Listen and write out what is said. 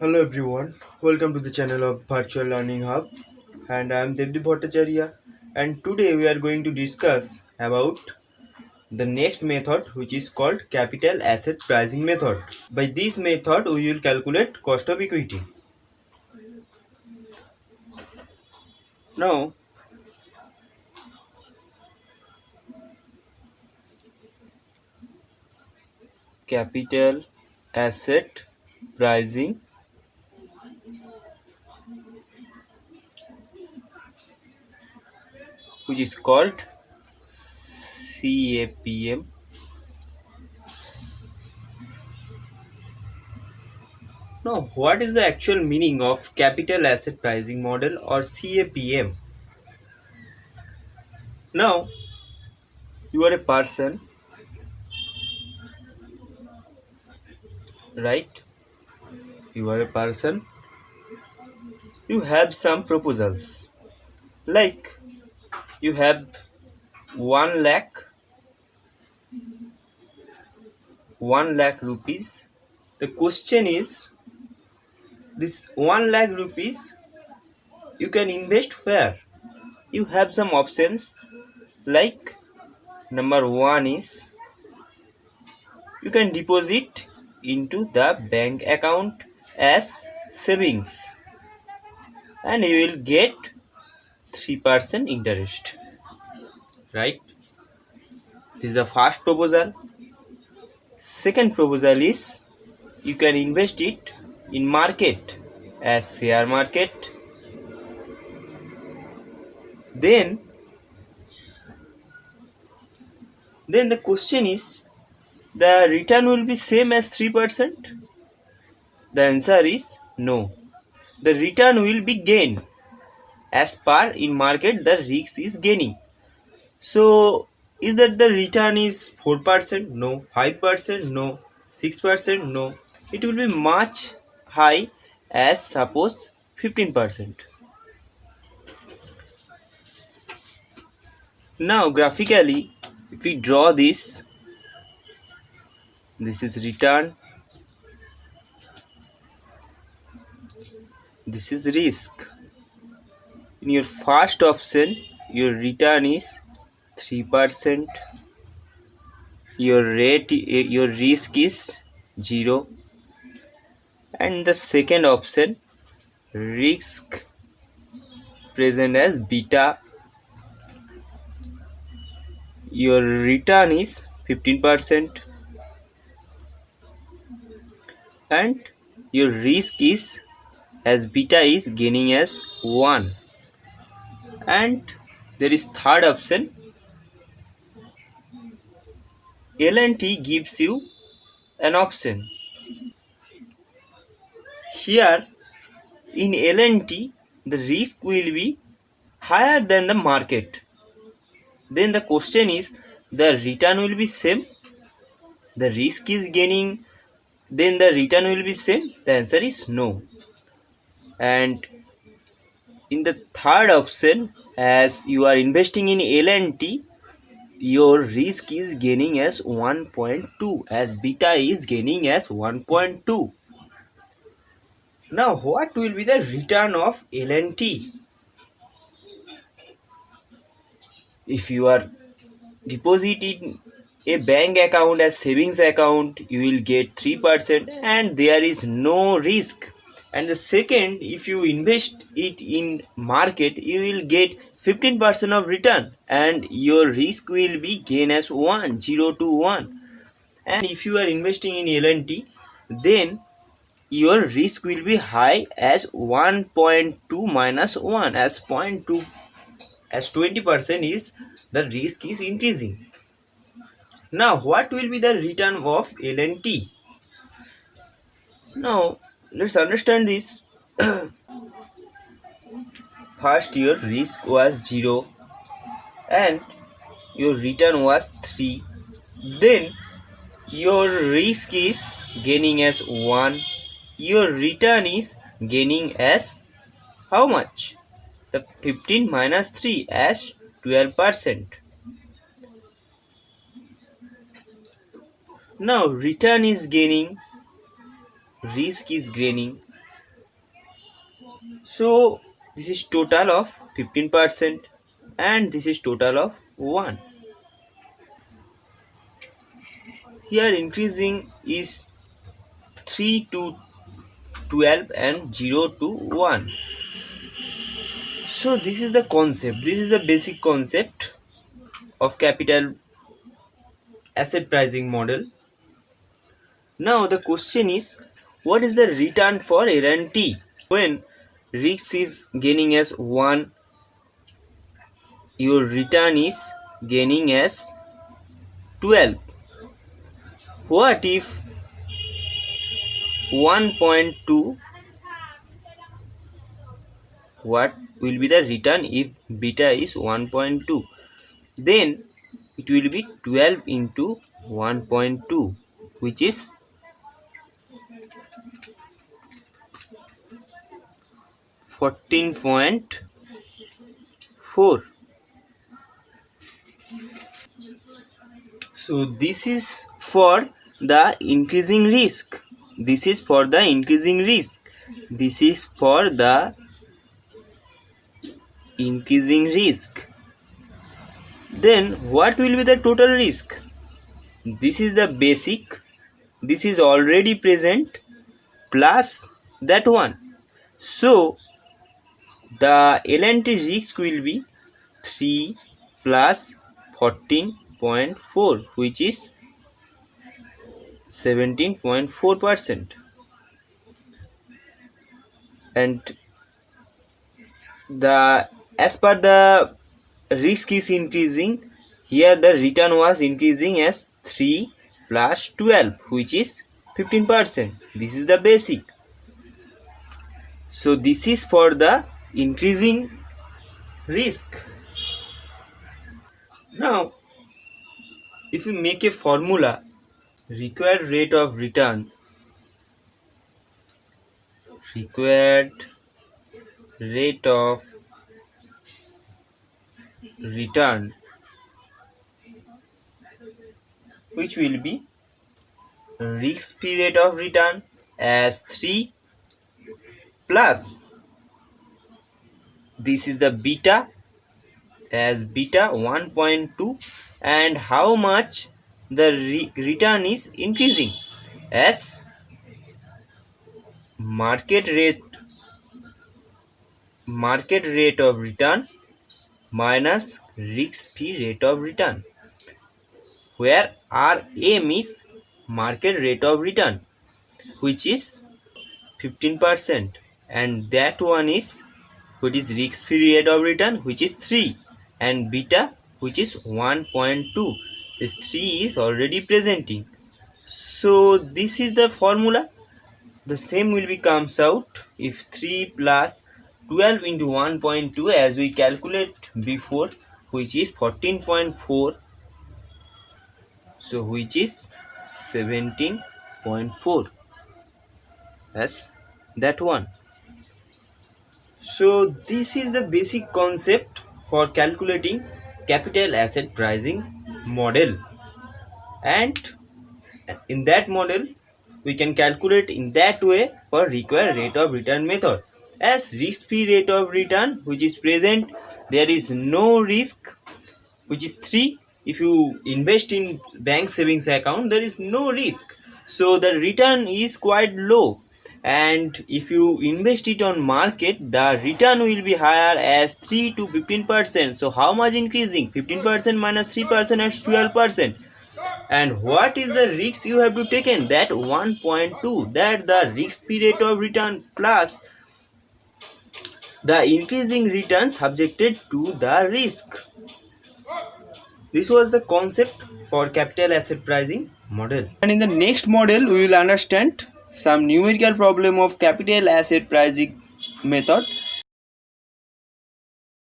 Hello everyone, welcome to the channel of Virtual Learning Hub, and I am Devdi Bhattacharya, and today we are going to discuss about the next method, which is called capital asset pricing method. By this method we will calculate cost of equity. Now capital asset pricing, which is called CAPM. Now, what is the actual meaning of capital asset pricing model or CAPM? Now, you are a person, right? You are a person, you have some proposals. Like, you have 1 lakh, 1 lakh rupees. The question is, this 1 lakh rupees, you can invest where? You have some options, like number 1 is, you can deposit into the bank account as savings and you will get 3% interest, right? This is the first proposal. Second proposal is, you can invest it in market as share market. Then the question is, the return will be same as 3%. The answer is no. The return will be gain. As per in market, the risk is gaining. So is that the return is 4%? No. 5%? No. 6%? No. It will be much high, as suppose 15%. Now graphically, if we draw this is return, this is risk. In your first option, your return is 3%, your risk is 0, and the second option, risk present as beta, your return is 15%, and your risk is, as beta is gaining as 1. And there is third option, L&T gives you an option. Here in L&T, the risk will be higher than the market. Then the question is, the return will be same, the risk is gaining, then the return will be same. The answer is no. And in the third option, as you are investing in L&T, your risk is gaining as 1.2, as beta is gaining as 1.2. Now what will be the return of L&T? If you are depositing a bank account as savings account, you will get 3% and there is no risk. And the second, if you invest it in market, you will get 15% of return and your risk will be gain as 1, 0 to 1. And if you are investing in L&T, then your risk will be high as 1.2 minus 1, as 0.2, as 20% is the risk is increasing. Now what will be the return of L&T? Now let's understand this. First, your risk was 0 and your return was 3. Then your risk is gaining as 1. Your return is gaining as how much? The 15 minus 3 as 12%. Now return is gaining, risk is gaining. So this is total of 15% and this is total of 1. Here increasing is 3 to 12 and 0 to 1. So this is the concept. This is the basic concept of capital asset pricing model. Now the question is, what is the return for guarantee? When risk is gaining as 1, your return is gaining as 12. What if 1.2? What will be the return if beta is 1.2? Then it will be 12 into 1.2, which is 14.4. So this is for the increasing risk. This is for the increasing risk. This is for the increasing risk. Then what will be the total risk? This is the basic. This is already present plus that one. So the L&T risk will be 3 plus 14.4, which is 17.4%. And the as per the risk is increasing, here the return was increasing as 3 plus 12, which is 15%. This is the basic. So this is for the increasing risk. Now if we make a formula, required rate of return, required rate of return, which will be risk-free rate of return as 3 plus, this is the beta as beta 1.2, and how much the return is increasing as market rate of return minus risk-free rate of return, where RM is market rate of return, which is 15%, and that one is which is risk-free rate of return, which is 3, and beta, which is 1.2. This 3 is already presenting. So this is the formula. The same will be comes out if 3 plus 12 into 1.2 as we calculate before, which is 14.4. So which is 17.4 as that one. So this is the basic concept for calculating capital asset pricing model, and in that model we can calculate in that way for required rate of return method. As risk-free rate of return which is present, there is no risk, which is 3. If you invest in bank savings account, there is no risk, so the return is quite low. And if you invest it on market, the return will be higher as 3 to 15%. So how much increasing? 15% minus 3% is 12%. And what is the risk you have to take in? That 1.2, that the risk period of return plus the increasing return subjected to the risk. This was the concept for capital asset pricing model. And in the next model, we will understand some numerical problem of capital asset pricing method.